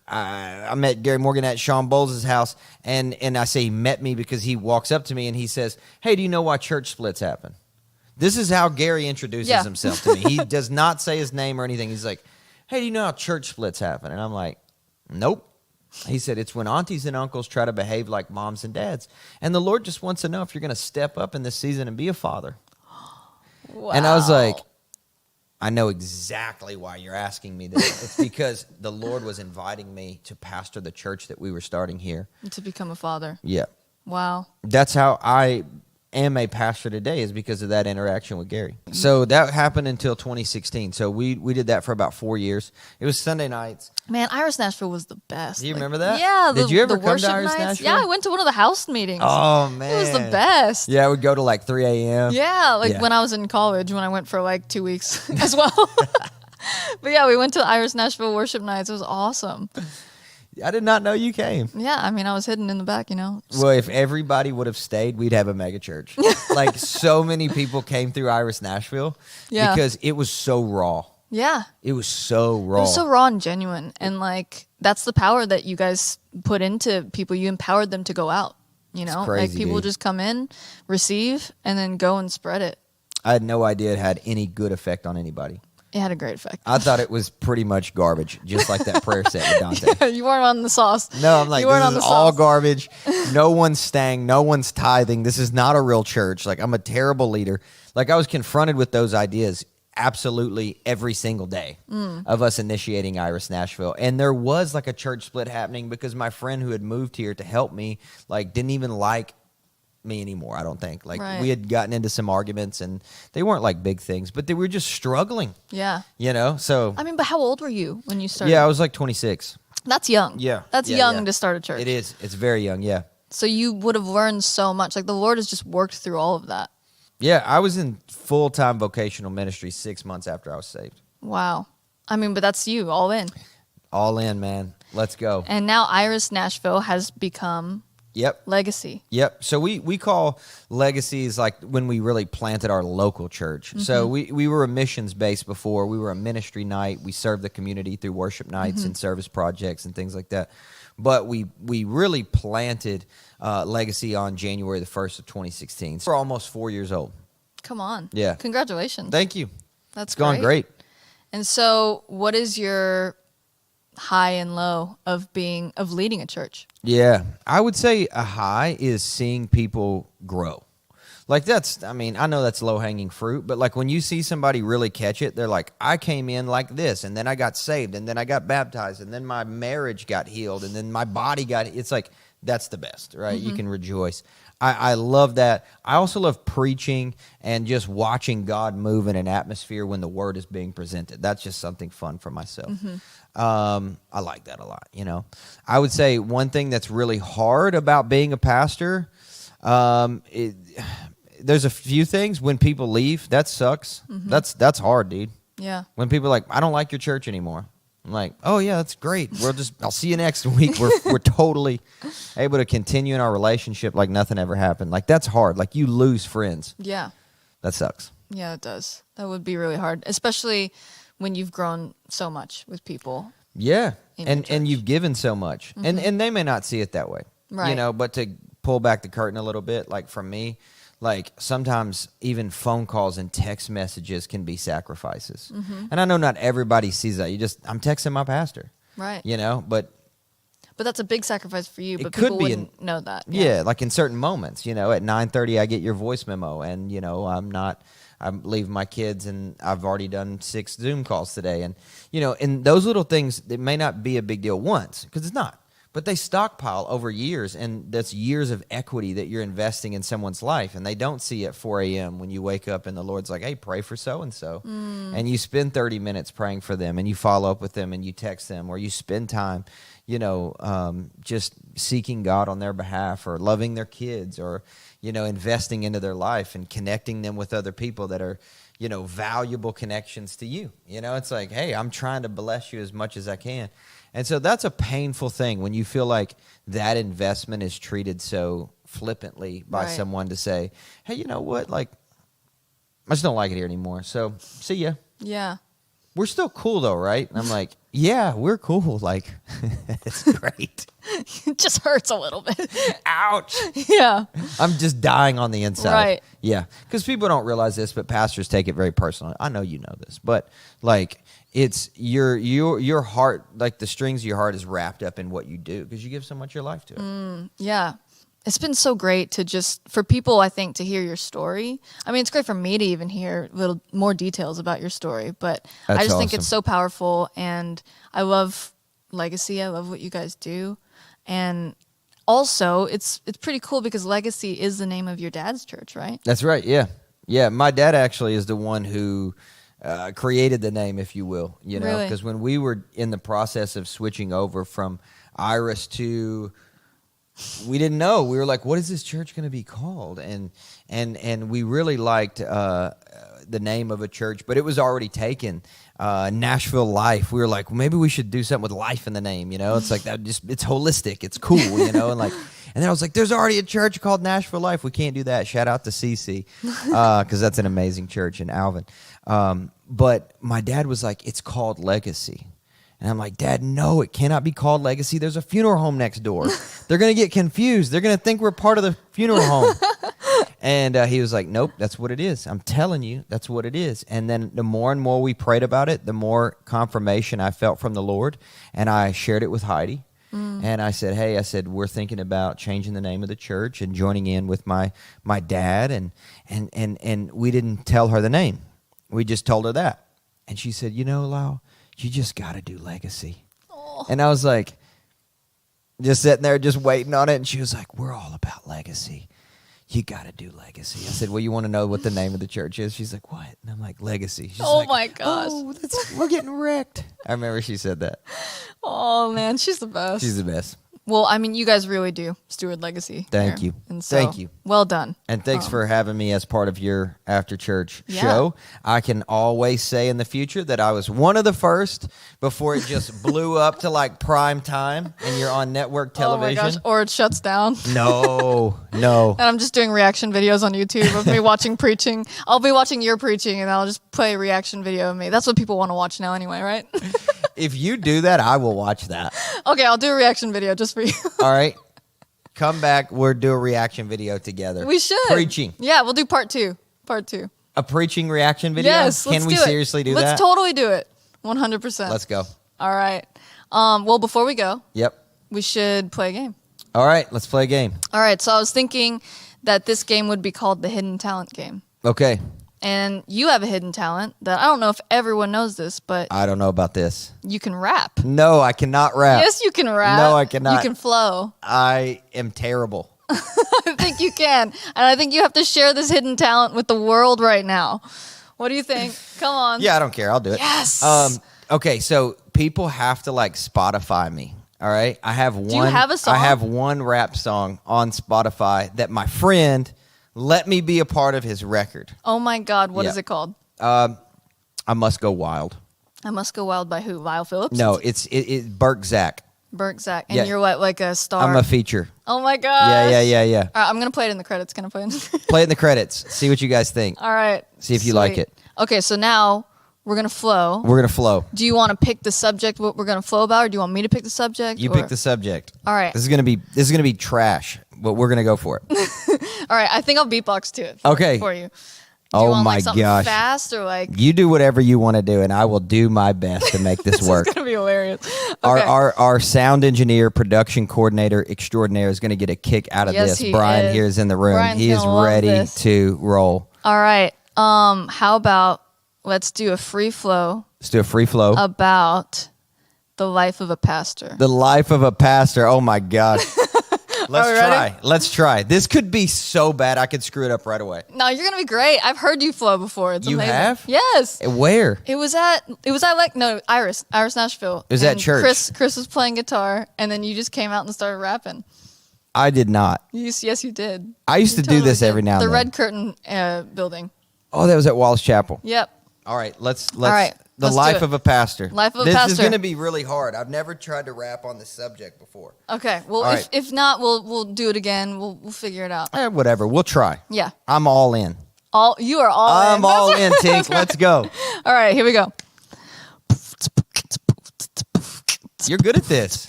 S4: I met Gary Morgan at Sean Bowles' house, and I say he met me because he walks up to me and he says, hey, do you know why church splits happen? This is how Gary introduces himself to me. He does not say his name or anything. He's like, hey, do you know how church splits happen? And I'm like, nope. He said, it's when aunties and uncles try to behave like moms and dads. And the Lord just wants to know if you're going to step up in this season and be a father.
S2: Wow.
S4: And I was like, I know exactly why you're asking me this. It's because the Lord was inviting me to pastor the church that we were starting here.
S2: To become a father.
S4: Yeah.
S2: Wow.
S4: That's how I am a pastor today, is because of that interaction with Gary. So that happened until 2016. So we did that for about 4 years. It was Sunday nights.
S2: Man, Iris Nashville was the best.
S4: Do you remember that?
S2: Yeah.
S4: Did you ever
S2: the
S4: come to
S2: worship
S4: Iris
S2: nights?
S4: Nashville?
S2: Yeah, I went to one of the house meetings.
S4: Oh, man.
S2: It was the best.
S4: Yeah, I would go to like 3 a.m.
S2: Yeah, when I was in college, when I went for like 2 weeks as well. But yeah, we went to Iris Nashville worship nights. It was awesome.
S4: I did not know you came.
S2: Yeah, I mean, I was hidden in the back,
S4: Well, if everybody would have stayed, we'd have a mega church. Like, so many people came through Iris Nashville because it was so raw.
S2: Yeah.
S4: It was so raw.
S2: It was so raw and genuine. And like, that's the power that you guys put into people. You empowered them to go out,
S4: It's
S2: like
S4: crazy,
S2: people
S4: dude.
S2: just come in, receive, and then go and spread it.
S4: I had no idea it had any good effect on anybody.
S2: It had a great effect.
S4: I thought it was pretty much garbage, just like that prayer set with Dante.
S2: Yeah, you weren't on the sauce.
S4: No, I'm like,
S2: You weren't
S4: this
S2: on
S4: is
S2: the
S4: all
S2: sauce.
S4: garbage. No one's staying. No one's tithing. This is not a real church. Like, I'm a terrible leader. Like, I was confronted with those ideas absolutely every single day of us initiating Iris Nashville. And there was like a church split happening because my friend who had moved here to help me, like, didn't even like me anymore, I don't think. Like,
S2: Right.
S4: we had gotten into some arguments, and they weren't like big things, but they were just struggling,
S2: Yeah.
S4: So
S2: I mean, but how old were you when you started?
S4: yeah, I was like 26.
S2: That's young.
S4: Yeah.
S2: That's
S4: Yeah,
S2: young
S4: yeah.
S2: to start a church.
S4: It is. It's very young, yeah.
S2: So you would have learned so much. Like, the Lord has just worked through all of that.
S4: Yeah, I was in full-time vocational ministry 6 months after I was saved.
S2: Wow. I mean, but that's you, all in.
S4: All in, man. Let's go.
S2: And now Iris Nashville has become
S4: Yep.
S2: Legacy.
S4: Yep. So we call legacies like when we really planted our local church. So we were a missions base before. We were a ministry night. We served the community through worship nights and service projects and things like that. But we really planted Legacy on January the 1st of 2016. So we're almost 4 years old.
S2: Come on.
S4: Yeah.
S2: Congratulations.
S4: Thank you.
S2: That's
S4: It's gone great.
S2: And so what is your high and low of leading a church?
S4: Yeah, I would say a high is seeing people grow. Like I know that's low-hanging fruit, but like when you see somebody really catch it, they're like, I came in like this, and then I got saved, and then I got baptized, and then my marriage got healed, and then my body it's like, that's the best, right? You can rejoice. I love that. I also love preaching and just watching God move in an atmosphere when the word is being presented. That's just something fun for myself. I like that a lot, I would say one thing that's really hard about being a pastor, there's a few things. When people leave, that sucks. That's hard, dude.
S2: Yeah.
S4: When people are like, I don't like your church anymore. I'm like, oh yeah, that's great. I'll see you next week. We're totally able to continue in our relationship like nothing ever happened. Like that's hard. Like you lose friends.
S2: Yeah.
S4: That sucks.
S2: Yeah, it does. That would be really hard, especially when you've grown so much with people.
S4: Yeah. And you've given so much. And they may not see it that way.
S2: Right.
S4: But to pull back the curtain a little bit, like for me, like sometimes even phone calls and text messages can be sacrifices. And I know not everybody sees that. I'm texting my pastor.
S2: Right.
S4: But
S2: that's a big sacrifice for you, but
S4: could
S2: people wouldn't know that.
S4: Yeah, like in certain moments, at 9:30 I get your voice memo, and I'm leaving my kids, and I've already done 6 Zoom calls today, and and those little things, it may not be a big deal once, because it's not. But they stockpile over years, and that's years of equity that you're investing in someone's life, and they don't see at 4 a.m. when you wake up and the Lord's like, hey, pray for so-and-so. And you spend 30 minutes praying for them, and you follow up with them, and you text them, or you spend time, just seeking God on their behalf, or loving their kids, or, investing into their life and connecting them with other people that are, valuable connections to you. It's like, hey, I'm trying to bless you as much as I can. And so that's a painful thing when you feel like that investment is treated so flippantly by someone to say, hey, you know what? Like, I just don't like it here anymore. So see ya.
S2: Yeah.
S4: We're still cool though, right? And I'm like, yeah, we're cool. Like, it's great.
S2: It just hurts a little bit.
S4: Ouch.
S2: Yeah.
S4: I'm just dying on the inside.
S2: Right.
S4: Yeah. Because people don't realize this, but pastors take it very personally. I know you know this, but like, it's your heart, like the strings of your heart is wrapped up in what you do because you give so much of your life to it.
S2: Yeah. It's been so great to for people, I think, to hear your story. I mean, it's great for me to even hear little more details about your story, but
S4: That's
S2: I just think
S4: awesome.
S2: it's so powerful, and I love Legacy. I love what you guys do. And also, it's pretty cool because Legacy is the name of your dad's church, right?
S4: That's right. Yeah. Yeah. My dad actually is the one who created the name, if you will,
S2: Really?
S4: because when we were in the process of switching over from Iris to, we didn't know. We were like, what is this church going to be called? And we really liked the name of a church, but it was already taken. Nashville Life. We were like, well, maybe we should do something with life in the name. It's like that. It's holistic. It's cool. And then I was like, there's already a church called Nashville Life. We can't do that. Shout out to CC because that's an amazing church in Alvin. But my dad was like, it's called Legacy. And I'm like, Dad, no, it cannot be called Legacy. There's a funeral home next door. They're going to get confused. They're going to think we're part of the funeral home. And he was like, nope, that's what it is. I'm telling you, that's what it is. And then the more and more we prayed about it, the more confirmation I felt from the Lord. And I shared it with Heidi. And I said, hey, we're thinking about changing the name of the church and joining in with my dad. And we didn't tell her the name. We just told her that. And she said, Lyle, you just got to do Legacy.
S2: Oh.
S4: And I was like, just sitting there, just waiting on it. And she was like, we're all about legacy. You got to do Legacy. I said, well, you want to know what the name of the church is? She's like, what? And I'm like, Legacy. She's
S2: Oh
S4: like,
S2: my gosh.
S4: Oh, we're getting wrecked. I remember she said that.
S2: Oh, man, she's the best.
S4: She's the best.
S2: Well, I mean, you guys really do steward Legacy.
S4: Thank
S2: here.
S4: you.
S2: And so,
S4: Thank you.
S2: Well done.
S4: And thanks for having me as part of your after church
S2: Yeah.
S4: show. I can always say in the future that I was one of the first before it just blew up to like prime time and you're on network television.
S2: Oh my gosh, or it shuts down.
S4: No.
S2: And I'm just doing reaction videos on YouTube of me watching preaching. I'll be watching your preaching and I'll just play a reaction video of me. That's what people want to watch now anyway, right?
S4: If you do that, I will watch that.
S2: Okay, I'll do a reaction video just for you.
S4: All right. Come back. We'll do a reaction video together.
S2: We should.
S4: Preaching.
S2: Yeah, we'll do part two. Part two.
S4: A preaching reaction video?
S2: Yes, let's
S4: Can we
S2: do it.
S4: seriously do that?
S2: Let's totally do it. 100%.
S4: Let's go.
S2: All right. Well, before we go,
S4: Yep.
S2: we should play a game.
S4: All right. Let's play a game.
S2: All right, so I was thinking that this game would be called the Hidden Talent game.
S4: Okay.
S2: And you have a hidden talent that I don't know if everyone knows this, but
S4: I don't know about this.
S2: you can rap.
S4: No, I cannot rap.
S2: Yes, you can rap.
S4: No, I cannot.
S2: You can flow.
S4: I am terrible.
S2: I think you can. And I think you have to share this hidden talent with the world right now. What do you think? Come on.
S4: Yeah, I don't care. I'll do it.
S2: Yes.
S4: Okay, so people have to like Spotify me. All right. I have one.
S2: Do you have a song?
S4: I have one rap song on Spotify that my friend let me be a part of his record.
S2: Oh my God. What is
S4: Yeah.
S2: it called?
S4: I Must Go Wild.
S2: I Must Go Wild by who? Lyle Phillips?
S4: No, it's Burke Zach.
S2: Burke Zach. And
S4: Yeah.
S2: you're what, like a star?
S4: I'm a feature.
S2: Oh my God.
S4: Yeah.
S2: All right, I'm going to play it in the credits. Can I play it?
S4: Play it in the credits. See what you guys think.
S2: All right.
S4: See if you like it.
S2: Okay, so now we're going to flow.
S4: We're gonna flow.
S2: Do you want to pick the subject, what we're going to flow about, or do you want me to pick the subject?
S4: You pick the subject.
S2: All right.
S4: This is gonna be trash, but we're gonna go for it.
S2: All right, I think I'll beatbox to it
S4: Okay.
S2: for you. Do
S4: Oh
S2: you want,
S4: my
S2: like, something
S4: gosh.
S2: fast or like...
S4: You do whatever you want to do, and I will do my best to make this work.
S2: It's going to be hilarious. Okay.
S4: Our sound engineer, production coordinator extraordinaire is going to get a kick out of
S2: Yes,
S4: this.
S2: he
S4: Brian
S2: is.
S4: here is in the room.
S2: Brian's
S4: He is
S2: gonna love
S4: ready
S2: this.
S4: to roll.
S2: All right. How about let's do a free flow
S4: Let's do a free flow.
S2: about the life of a pastor.
S4: The life of a pastor. Oh my gosh. Let's
S2: Are we
S4: try.
S2: ready?
S4: Let's try. This could be so bad I could screw it up right away.
S2: No, you're going to be great. I've heard you flow before. It's
S4: You
S2: amazing.
S4: have?
S2: Yes.
S4: Where?
S2: It was like Iris Nashville.
S4: It was at
S2: And
S4: church.
S2: Chris was playing guitar, and then you just came out and started rapping.
S4: I did not.
S2: Yes, you did.
S4: I used
S2: You
S4: to do this
S2: did.
S4: every now and
S2: The
S4: then.
S2: Red Curtain building.
S4: Oh, that was at Wallace Chapel.
S2: Yep.
S4: All right, let's
S2: right,
S4: the
S2: let's do
S4: life
S2: it.
S4: of a pastor.
S2: Life of a
S4: This is
S2: pastor.
S4: going to be really hard. I've never tried to rap on this subject before.
S2: Okay. Well,
S4: All
S2: if,
S4: right.
S2: if not, we'll do it again. We'll figure it out.
S4: Whatever. We'll try.
S2: Yeah.
S4: I'm all in.
S2: You are all in.
S4: I'm all in, Tink. Let's go.
S2: All right, here we go.
S4: You're good at this.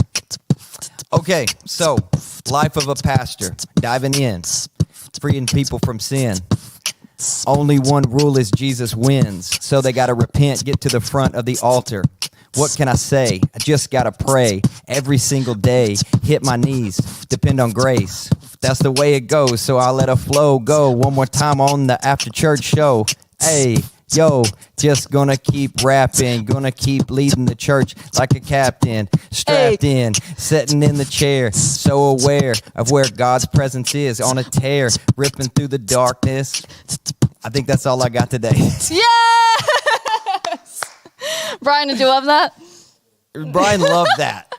S4: Okay, so life of a pastor, diving in, freeing people from sin. Only one rule is Jesus wins, so they got to repent, get to the front of the altar. What can I say? I just got to pray every single day, hit my knees, depend on grace. That's the way it goes, so I'll let a flow go one more time on the after church show. Hey, yo, just gonna keep rapping, gonna keep leading the church like a captain, strapped in, sitting in the chair, so aware of where God's presence is, on a tear, ripping through the darkness. I think that's all I got today.
S2: Yes! Brian, did you love that?
S4: Brian loved that.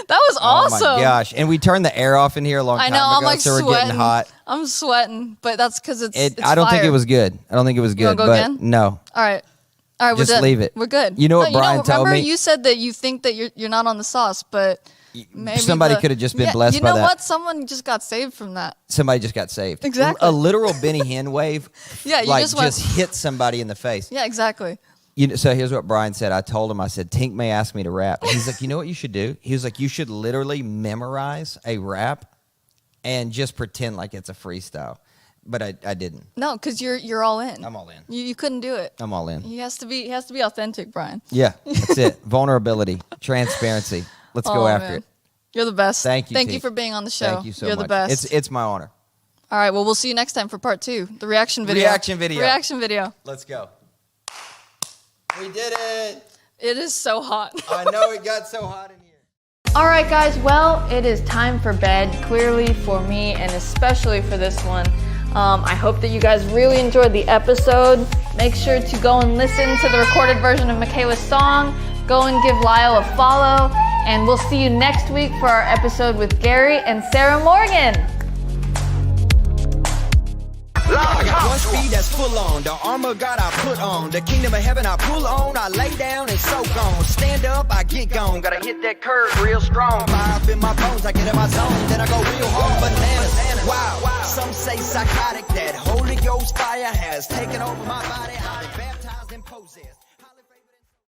S2: That was awesome.
S4: Oh my gosh. And we turned the air off in here a long
S2: I
S4: time
S2: know,
S4: ago,
S2: I'm like
S4: so we're
S2: sweating.
S4: getting hot.
S2: I'm sweating, but that's because it's
S4: I don't think
S2: fire.
S4: it was good. I don't think it was good.
S2: wanna go
S4: but
S2: again?
S4: no.
S2: All right, we're
S4: Just
S2: done.
S4: leave it.
S2: We're good.
S4: You know what Brian told
S2: remember
S4: me?
S2: you said that you think that you're not on the sauce, but maybe
S4: Somebody could have just been blessed by
S2: You know
S4: that.
S2: what? Someone just got saved from that.
S4: Somebody just got saved.
S2: Exactly.
S4: A literal Benny Hinn wave.
S2: Yeah, you
S4: like
S2: just went-
S4: hit somebody in the face.
S2: Yeah, exactly.
S4: So here's what Brian said. I told him, I said, Tink may ask me to rap. He's like, you know what you should do? He was like, you should literally memorize a rap and just pretend like it's a freestyle. But I didn't.
S2: No, because you're all in.
S4: I'm all in.
S2: You couldn't do it.
S4: I'm all in.
S2: He has to be authentic, Brian.
S4: Yeah, that's it. Vulnerability, transparency. Let's go after
S2: man.
S4: it.
S2: You're the best.
S4: Thank you,
S2: Thank
S4: Tink.
S2: you for being on the show.
S4: Thank you so
S2: You're
S4: much.
S2: the best.
S4: It's my honor.
S2: All right. Well, we'll see you next time for part 2, the reaction video.
S4: Reaction video.
S2: Reaction video.
S4: Let's go. We did it.
S2: It is so hot.
S4: I know it got so hot in here.
S2: All right, guys. Well, it is time for bed, clearly for me, and especially for this one. I hope that you guys really enjoyed the episode. Make sure to go and listen to the recorded version of Michaela's song. Go and give Lyle a follow. And we'll see you next week for our episode with Gary and Sarah Morgan.
S6: I got one speed that's full on, the armor God I put on, the kingdom of heaven I pull on, I lay down and soak on, stand up, I get gone, gotta hit that curve real strong, fire up in my bones, I get in my zone, then I go real hard, bananas, wow, some say psychotic, that Holy Ghost fire has taken over my body, I've been baptized and possessed.